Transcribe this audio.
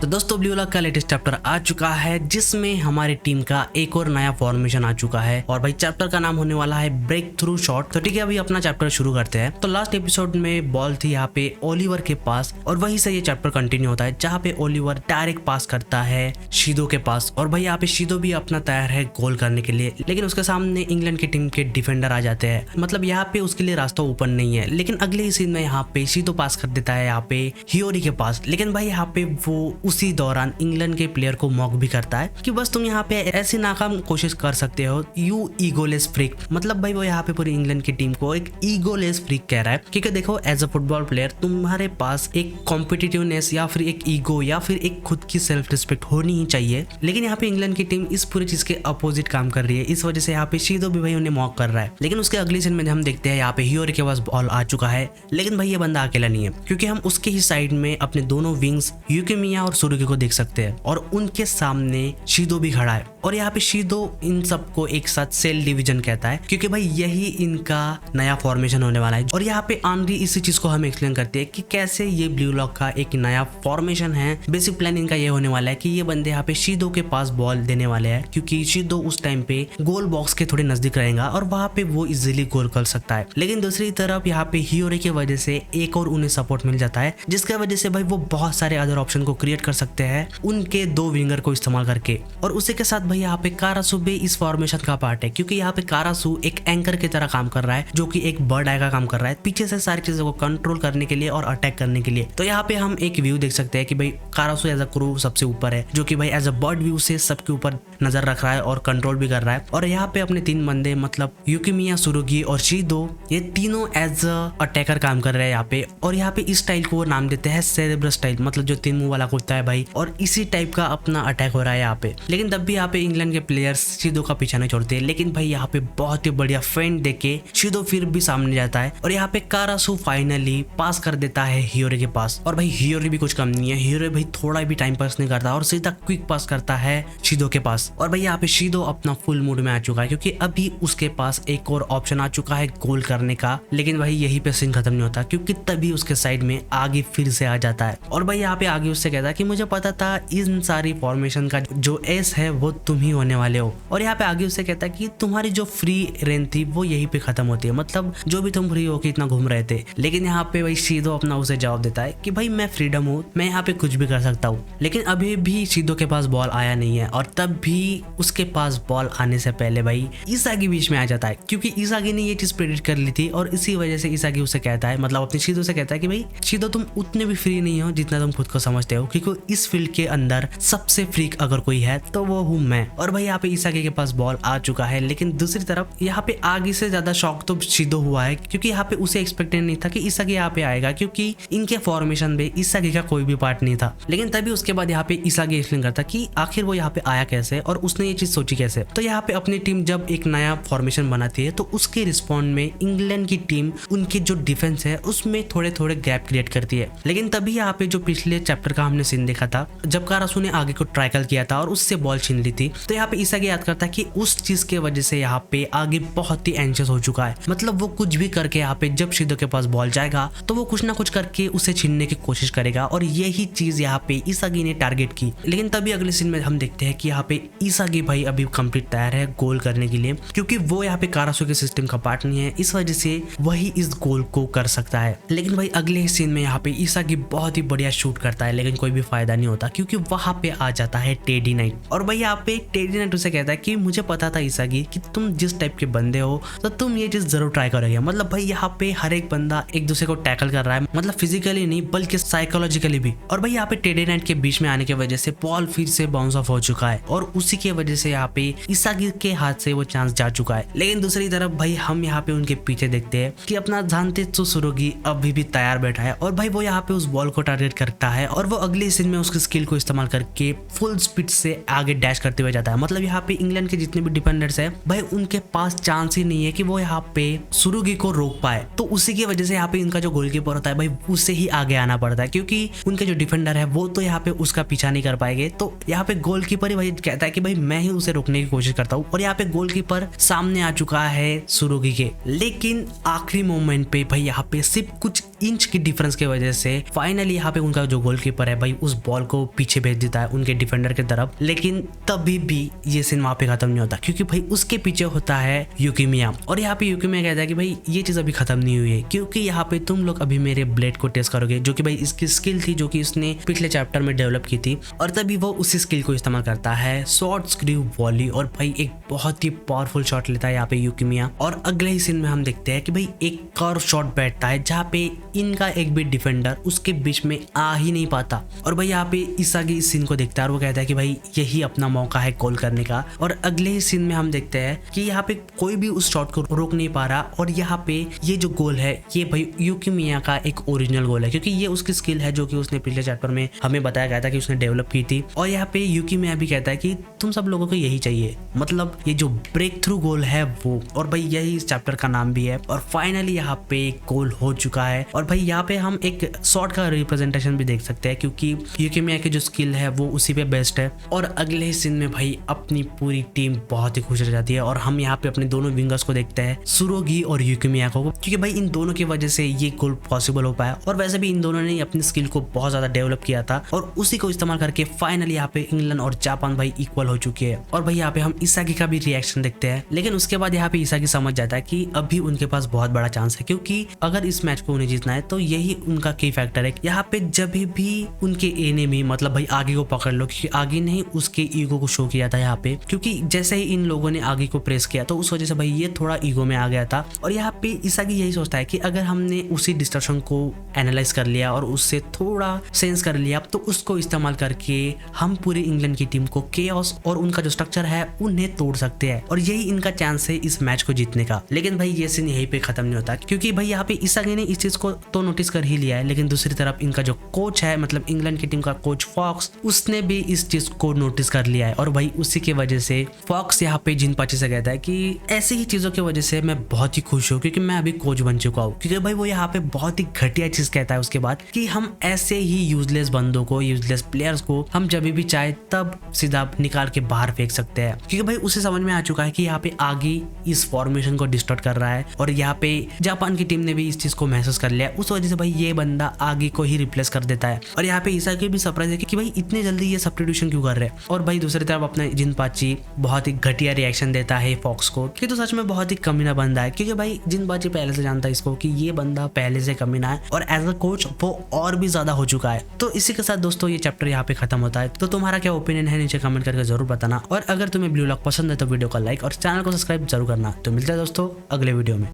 तो दोस्तों blue lock का लेटेस्ट चैप्टर आ चुका है जिसमें हमारी टीम का एक और नया फॉर्मेशन आ चुका है और भाई चैप्टर का नाम होने वाला है ब्रेक थ्रू शॉट। तो ठीक है, अभी अपना चैप्टर शुरू करते हैं। तो लास्ट एपिसोड में बॉल थी यहाँ पे ओलिवर के पास और वहीं से ये चैप्टर कंटिन्यू होता है जहाँ पे ओलिवर डायरेक्ट पास करता है शीदो के पास और भाई यहाँ पे शीदो भी अपना तैयार है गोल करने के लिए, लेकिन उसके सामने इंग्लैंड की टीम के डिफेंडर आ जाते हैं। मतलब यहाँ पे उसके लिए रास्ता ओपन नहीं है, लेकिन अगले ही सीन में यहाँ पे शीदो पास कर देता है यहाँ पे हियोरी के पास। लेकिन भाई यहाँ पे वो उसी दौरान इंग्लैंड के प्लेयर को मॉक भी करता है कि बस तुम यहाँ पे ऐसी नाकाम कोशिश कर सकते हो, यू ईगोलेस फ्रीक। मतलब भाई वो यहाँ पे पूरी इंग्लैंड की टीम को एक ईगोलेस फ्रीक कह रहा है क्योंकि देखो एज अ फुटबॉल प्लेयर तुम्हारे पास एक कॉम्पिटिटिवनेस या फिर एक ईगो या फिर एक खुद की सेल्फ रिस्पेक्ट होनी ही चाहिए। लेकिन यहाँ पे इंग्लैंड की टीम इस पूरी चीज के अपोजिट काम कर रही है, इस वजह से यहाँ पे शीदो भी भाई उन्हें मॉक कर रहा है। लेकिन उसके अगले सीन में हम देखते हैं यहाँ पे हियोरी के पास बॉल आ चुका है, लेकिन भाई ये बंदा अकेला नहीं है क्योंकि हम उसके ही साइड में अपने दोनों विंग्स यूकिमिया और सुरुगी को देख सकते हैं और उनके सामने शीदो भी खड़ा है। और यहाँ पे शीदो इन सबको एक साथ सेल डिवीजन कहता है क्योंकि भाई यही इनका नया फॉर्मेशन होने वाला है। और यहाँ पे आनरी इसी चीज को हमें एक्सप्लेन करती है कि कैसे ये ब्लू लॉक का एक नया फॉर्मेशन है। बेसिक प्लान इनका ये होने वाला है कि ये बंदे यहाँ पे शीदो के पास बॉल देने वाले हैं क्योंकि शीदो उस टाइम पे गोल बॉक्स के थोड़े नजदीक रहेगा और वहां पे वो इजीली गोल कर सकता है। लेकिन दूसरी तरफ यहाँ पे हियोरी की वजह से एक और उन्हें सपोर्ट मिल जाता है जिसकी वजह से भाई वो बहुत सारे अदर ऑप्शन को क्रिएट कर सकते हैं उनके दो विंगर को इस्तेमाल करके। और उसी के साथ भाई यहाँ पे कारासू भी इस फॉर्मेशन का पार्ट है क्योंकि यहाँ पे कारासू एक एंकर की तरह काम कर रहा है जो कि एक बर्ड आई का काम कर रहा है पीछे से सारी चीजों को कंट्रोल करने के लिए और अटैक करने के लिए। तो यहाँ पे हम एक व्यू देख सकते हैं कि भाई कारासू एज अ क्रू सबसे ऊपर है जो कि भाई एज अ बर्ड व्यू से सबके ऊपर नजर रख रहा है और कंट्रोल भी कर रहा है। और यहाँ पे अपने तीन बंदे मतलब यूकिमिया, सुरुगी और शीदो ये तीनों एज अ अटैकर काम कर रहे हैं यहाँ पे। और यहाँ पे इस स्टाइल को वो नाम देते हैं सेरेब्रस स्टाइल, मतलब जो तीन मुंह वाला कुत्ता है भाई, और इसी टाइप का अपना अटैक हो रहा है यहाँ पे। लेकिन तब भी यहाँ पे इंग्लैंड के प्लेयर्स शीदो का पीछा नहीं छोड़ते, लेकिन भाई यहाँ पे बहुत ही बढ़िया फेंट देके शीदो फिर भी सामने जाता है और यहाँ पे कारासू फाइनली पास कर देता है हियोरी के पास। और भाई हियोरी भी कुछ कम नहीं है, हियोरी भाई थोड़ा भी टाइम पास नहीं करता और सीधा क्विक पास करता है शीदो के पास। और भाई यहाँ पे शीदो अपना फुल मूड में आ चुका है क्योंकि अभी उसके पास एक और ऑप्शन आ चुका है गोल करने का। लेकिन भाई यही पे सीन खत्म नहीं होता क्योंकि तभी उसके साइड में आगे फिर से आ जाता है और भाई यहाँ पे आगे उससे कहता है कि मुझे पता था इन सारी फॉर्मेशन का जो एस है वो तुम ही होने वाले हो। और यहाँ पे आगे उससे कहता है कि तुम्हारी जो फ्री रेंज थी वो यही पे खत्म होती है, मतलब जो भी तुम फ्री होके इतना घूम रहे थे। लेकिन यहाँ पे भाई शीदो अपना उसे जवाब देता है कि भाई मैं फ्रीडम हूँ, मैं यहाँ पे कुछ भी कर सकता हूँ। लेकिन अभी भी शीदो के पास बॉल आया नहीं है और तब भी उसके पास बॉल आने से पहले भाई इसागी बीच में आ जाता है क्योंकि इसागी ने ये चीज प्रेडिक्ट कर ली थी और इसी वजह से इसागी उसे कहता है, मतलब अपने शीदो से कहता है कि भाई शीदो तुम उतने भी फ्री नहीं हो जितना तुम खुद को समझते हो क्योंकि इस फील्ड के अंदर सबसे फ्रीक अगर कोई है तो वो हूँ मैं। और भाई यहाँ पे इसागी के पास बॉल आ चुका है, लेकिन दूसरी तरफ यहाँ पे आगे से ज्यादा शॉक तो शीदो हुआ है क्योंकि यहाँ पे उसे एक्सपेक्टेड नहीं था कि इसागी यहाँ पे आएगा क्योंकि इनके फॉर्मेशन में इसागी का कोई भी पार्ट नहीं था। लेकिन तभी उसके बाद यहाँ पे इसागी एक्सप्लेन करता कि आखिर वो यहाँ पे आया कैसे और उसने ये चीज सोची कैसे। तो यहाँ पे अपनी टीम जब एक नया फॉर्मेशन बनाती है तो उसके रिस्पॉन्ड में इंग्लैंड की टीम उनकी जो डिफेंस है उसमें थोड़े थोड़े गैप क्रिएट करती है। लेकिन तभी यहाँ पे जो पिछले चैप्टर का हमने सीन देखा था जब कारासू ने आगे को ट्राइकल किया था और उससे बॉल छीन ली थी, तो यहाँ पे इसागी याद करता है कि उस चीज के वजह से यहाँ पे आगे बहुत ही एंशियस हो चुका है। मतलब वो कुछ भी करके यहाँ पे जब शीदो के पास बॉल जाएगा तो वो कुछ ना कुछ करके उसे छीनने की कोशिश करेगा और यही चीज यहाँ पे इसागी ने टारगेट की। लेकिन तभी अगले सीन में हम देखते हैं कि यहाँ पे इसागी भाई अभी कंप्लीट तैयार है गोल करने के लिए क्योंकि वो यहाँ पे कारासू के सिस्टम का पार्ट नहीं है, इस वजह से वही इस गोल को कर सकता है। लेकिन भाई अगले सीन में यहाँ पे इसागी बहुत ही बढ़िया शूट करता है लेकिन कोई भी फायदा नहीं होता क्योंकि वहां पे आ जाता है टेडी नाइट। और भाई यहाँ पे टेडी नाइट उसे कहता है कि मुझे पता था इसागी कि तुम जिस टाइप के बंदे हो तो तुम ये चीज जरूर ट्राई करोगे। मतलब भाई यहाँ पे हर एक बंदा एक दूसरे को टैकल कर रहा है, मतलब फिजिकली नहीं बल्कि साइकोलॉजिकली भी। और भाई यहाँ पे टेडी नाइट के बीच में आने की वजह से बॉल फिर से बाउंस ऑफ हो चुका है और उसी की वजह से यहाँ पे इसागी के हाथ से वो चांस जा चुका है। लेकिन दूसरी तरफ भाई हम यहाँ पे उनके पीछे देखते हैं कि अपना जानतेत्सु सुरुगी अभी भी तैयार बैठा है और भाई वो यहाँ पे उस बॉल को टारगेट करता है और वो अगले सीन में उसकी स्किल को इस्तेमाल करके फुल स्पीड से आगे डैश करते हुए जाता है। मतलब यहाँ पे इंग्लैंड के जितने भी डिफेंडर्स है भाई उनके पास चांस ही नहीं है कि वो यहाँ पे सुरुगी को रोक पाए। तो उसी की वजह से यहाँ पे इनका जो गोलकीपर होता है भाई उसे ही आगे आना पड़ता है क्योंकि उनके जो डिफेंडर है वो तो यहाँ पे उसका पीछा नहीं कर पाएंगे। तो यहाँ पे गोलकीपर ही भाई कहता है कि भाई मैं ही उसे रोकने की कोशिश करता हूँ और यहाँ पे गोलकीपर सामने आ चुका है सुरुगी के। लेकिन आखिरी मोमेंट पे भाई यहाँ पे सिर्फ कुछ इंच की डिफरेंस की वजह से फाइनली यहाँ पे उनका जो गोलकीपर है भाई उस बॉल को पीछे भेज देता है उनके डिफेंडर की तरफ। लेकिन तभी भी ये सीन वहाँ पे खत्म नहीं होता, क्योंकि भाई उसके पीछे होता है यूकिमिया। और यहाँ पे यूकिमिया कहता है कि भाई ये चीज अभी खत्म नहीं हुई है, क्योंकि यहाँ पे तुम लोग अभी मेरे ब्लेड को टेस्ट करोगे, जो कि भाई इसकी स्किल थी जो कि इसने पिछले चैप्टर में डेवलप की थी। और तभी वो उसी स्किल को इस्तेमाल करता है, शॉर्ट स्क्रू वॉली, और भाई एक बहुत ही पावरफुल शॉट लेता है यहाँ पे यूकिमिया। और अगले ही सीन में हम देखते हैं कि भाई एक कर्व शॉट बैठता है जहाँ पे इनका एक भी डिफेंडर उसके बीच में आ ही नहीं पाता। और भाई यहाँ पे इसागी इस सीन को देखता है और वो कहता है कि भाई यही अपना मौका है गोल करने का। और अगले ही सीन में हम देखते हैं कि यहाँ पे कोई भी उस शॉट को रोक नहीं पा रहा, और यहाँ पे ये जो गोल है ये भाई यूकिमिया का एक ओरिजिनल गोल है, क्योंकि ये उसकी स्किल है जो कि उसने पिछले चैप्टर में हमें बताया गया था कि उसने डेवलप की थी। और यहाँ पे यूकिमिया भी कहता है कि तुम सब लोगों को यही चाहिए, मतलब ये जो ब्रेक थ्रू गोल है वो। और भाई यही इस चैप्टर का नाम भी है। और फाइनली यहाँ पे गोल हो चुका है। और भाई यहाँ पे हम एक शॉट का रिप्रेजेंटेशन भी देख सकते हैं, क्योंकि यूकिमिया की जो स्किल है वो उसी पे बेस्ट है। और अगले ही सीन में भाई अपनी पूरी टीम बहुत ही खुश रह जाती है। और हम यहाँ पे अपने दोनों विंगर्स को देखते हैं, सुरोगी और यूकिमिया को, क्योंकि भाई इन दोनों की वजह से ये गोल पॉसिबल हो पाया। और वैसे भी इन दोनों ने अपनी स्किल को बहुत ज्यादा डेवलप किया था, और उसी को इस्तेमाल करके फाइनली यहाँ पे इंग्लैंड और जापान भाई इक्वल हो चुकी है। और भाई यहाँ पे हम इसागी का भी रिएक्शन देखते हैं, लेकिन उसके बाद यहाँ पे इसागी समझ जाता है कि अभी उनके पास बहुत बड़ा चांस है, क्योंकि अगर इस मैच को उन्हें जीतना है तो यही उनका की फैक्टर है। यहाँ पे जब भी उनके एनिमी मतलब भाई आगे को पकड़ लो, क्योंकि आगे नहीं उसके ईगो को शो किया था यहाँ पे, क्योंकि जैसे ही इन लोगों ने आगे को प्रेस किया तो उस वजह से भाई ये थोड़ा ईगो में आ गया था। और यहाँ पे इसागी यही सोचता है कि अगर हमने उसी डिस्ट्रक्शन को एनालाइज कर लिया और उससे थोड़ा सेंस कर लिया तो उसको इस्तेमाल करके हम पूरी इंग्लैंड की टीम को केओस और उनका जो स्ट्रक्चर है उन्हें तोड़ सकते हैं, और यही इनका चांस है इस मैच को जीतने का। लेकिन भाई ये सीन यहीं पे खत्म नहीं होता, क्योंकि भाई यहाँ पे इसागी ने इस चीज को तो नोटिस कर ही लिया है, लेकिन दूसरी तरफ इनका जो कोच है मतलब इंग्लैंड की टीम का कोच फॉक्स, उसने भी इस चीज को नोटिस कर लिया है। और भाई उसी की वजह से फॉक्स यहाँ पे जिनपाची से कहता है कि ऐसी ही चीजों की वजह से मैं बहुत ही खुश हूँ, क्योंकि मैं अभी कोच बन चुका हूँ। क्योंकि भाई वो यहाँ पे बहुत ही घटिया चीज कहता है उसके बाद कि हम ऐसे ही यूजलेस बंदों को, यूजलेस प्लेयर्स को हम जब भी चाहे तब सीधा निकाल के बाहर फेंक सकते हैं। क्योंकि भाई उसे समझ में आ चुका है कि यहाँ पे आगे इस फॉर्मेशन को डिस्टॉर्ट कर रहा है, और यहाँ पे जापान की टीम ने भी इस चीज को महसूस कर लिया। उस वजह से भाई ये बंदा आगे को ही रिप्लेस कर देता है। और यहाँ पे इसागी भी सरप्राइज है कि भाई इतने जल्दी ये सब्स्टिट्यूशन क्यों कर रहे हैं। और भाई दूसरी तरफ अपना जिनपाची बहुत ही घटिया रिएक्शन देता है फॉक्स को, कि तो सच में बहुत ही कमीना बंदा है, क्योंकि भाई जिनपाची पहले से जानता है इसको कि ये बंदा पहले से कमीना है, और एज अ कोच वो और भी ज्यादा हो चुका है। तो इसी के साथ दोस्तों ये चैप्टर यहाँ पे खत्म होता है। तो तुम्हारा क्या ओपिनियन है नीचे कमेंट करके जरूर बताना, और अगर तुम्हें ब्लू लॉक पसंद है तो वीडियो को लाइक और चैनल को सब्सक्राइब जरूर करना। तो मिलते हैं दोस्तों अगले वीडियो में।